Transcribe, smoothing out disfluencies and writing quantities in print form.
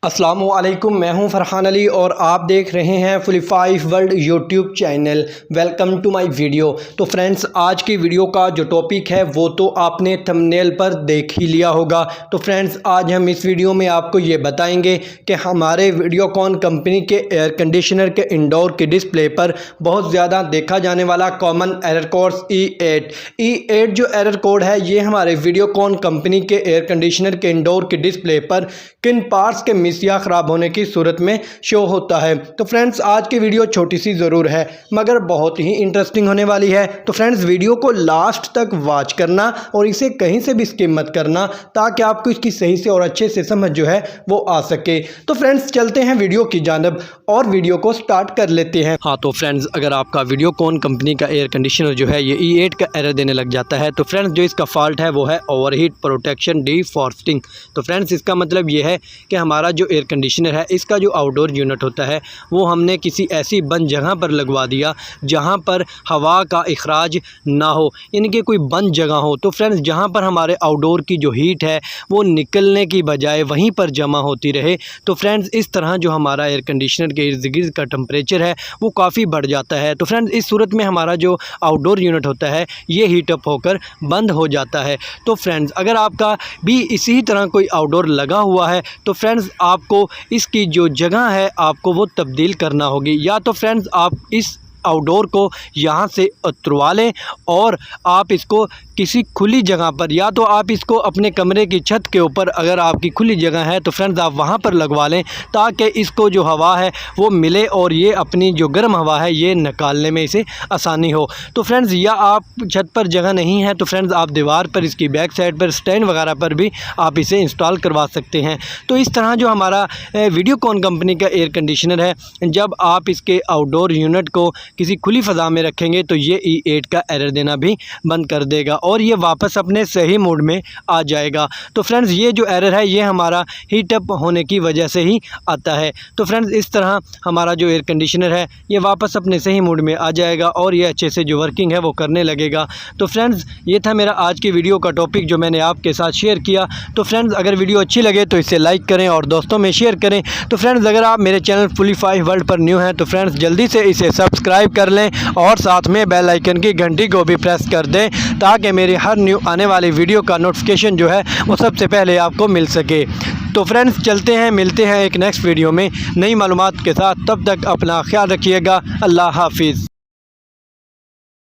अस्सलामुअलैकुम, मैं हूं फ़रहान अली और आप देख रहे हैं Fullyfy world YouTube channel. Welcome to my video. तो फ्रेंड्स, आज की वीडियो का जो टॉपिक है वो तो आपने थंबनेल पर देख ही लिया होगा। तो फ्रेंड्स, आज हम इस वीडियो में आपको ये बताएंगे कि हमारे वीडियोकॉन कंपनी के एयर कंडीशनर के इंडोर की डिस्प्ले पर बहुत ज़्यादा देखा जाने वाला कॉमन एरर कोड E8 जो एरर कोड है ये हमारे वीडियोकॉन कंपनी के एयर कंडीशनर के इंडोर की डिस्प्ले पर किन पार्ट्स के या ख़राब होने की सूरत में शो होता है। तो फ्रेंड्स, आज की वीडियो छोटी सी ज़रूर है मगर बहुत ही इंटरेस्टिंग होने वाली है। तो फ्रेंड्स, वीडियो को लास्ट तक वॉच करना और इसे कहीं से भी स्किप मत करना ताकि आपको इसकी सही से और अच्छे से समझ जो है वो आ सके। तो फ्रेंड्स, चलते हैं वीडियो की जानिब और वीडियो को स्टार्ट कर लेते हैं। हाँ, तो फ्रेंड्स, अगर आपका वीडियोकॉन कंपनी का एयर कंडीशनर जो है ये E8 का एरर देने लग जाता है तो फ्रेंड्स, जो इसका फॉल्ट है वो है ओवरहीट प्रोटेक्शन डिफॉस्टिंग। तो फ्रेंड्स, इसका मतलब ये है कि हमारा जो एयर कंडीशनर है इसका जो आउटडोर यूनिट होता है वो हमने किसी ऐसी बंद जगह पर लगवा दिया जहां पर हवा का इखराज ना हो, यानी कि कोई बंद जगह हो। तो फ्रेंड्स, जहां पर हमारे आउटडोर की जो हीट है वो निकलने की बजाय वहीं पर जमा होती रहे। तो फ्रेंड्स, इस तरह जो हमारा एयर कंडीशनर के इर्द गिर्द का टेम्परेचर है वो काफ़ी बढ़ जाता है। तो फ्रेंड्स, इस सूरत में हमारा जो आउटडोर यूनिट होता है ये हीट अप होकर बंद हो जाता है। तो फ्रेंड्स, अगर आपका भी इसी तरह कोई आउटडोर लगा हुआ है तो फ्रेंड्स, आपको इसकी जो जगह है आपको वो तब्दील करना होगी। या तो फ्रेंड्स, आप इस आउटडोर को यहाँ से उतरवा लें और आप इसको किसी खुली जगह पर, या तो आप इसको अपने कमरे की छत के ऊपर, अगर आपकी खुली जगह है तो फ्रेंड्स आप वहाँ पर लगवा लें ताकि इसको जो हवा है वो मिले और ये अपनी जो गर्म हवा है ये निकालने में इसे आसानी हो। तो फ्रेंड्स, या आप छत पर जगह नहीं है तो फ्रेंड्स आप दीवार पर, इसकी बैक साइड पर, स्टैंड वगैरह पर भी आप इसे इंस्टॉल करवा सकते हैं। तो इस तरह जो हमारा वीडियोकॉन कंपनी का एयर कंडीशनर है, जब आप इसके आउटडोर यूनिट को किसी खुली फ़ज़ा में रखेंगे तो ये E8 का एरर देना भी बंद कर देगा और ये वापस अपने सही मोड में आ जाएगा। तो फ्रेंड्स, ये जो एरर है ये हमारा हीट अप होने की वजह से ही आता है। तो फ्रेंड्स, इस तरह हमारा जो एयर कंडीशनर है ये वापस अपने सही मोड में आ जाएगा और ये अच्छे से जो वर्किंग है वो करने लगेगा। तो फ्रेंड्स, ये था मेरा आज की वीडियो का टॉपिक जो मैंने आपके साथ शेयर किया। तो फ्रेंड्स, अगर वीडियो अच्छी लगे तो इसे लाइक करें और दोस्तों में शेयर करें। तो फ्रेंड्स, अगर आप मेरे चैनल फुलीफाई वर्ल्ड पर न्यू हैं तो फ्रेंड्स जल्दी से इसे सब्सक्राइब कर लें और साथ में बेल आइकन की घंटी को भी प्रेस कर दें ताकि मेरी हर न्यू आने वाली वीडियो का नोटिफिकेशन जो है वो सबसे पहले आपको मिल सके। तो फ्रेंड्स, चलते हैं, मिलते हैं एक नेक्स्ट वीडियो में नई मालूमात के साथ। तब तक अपना ख्याल रखिएगा। अल्लाह हाफिज़।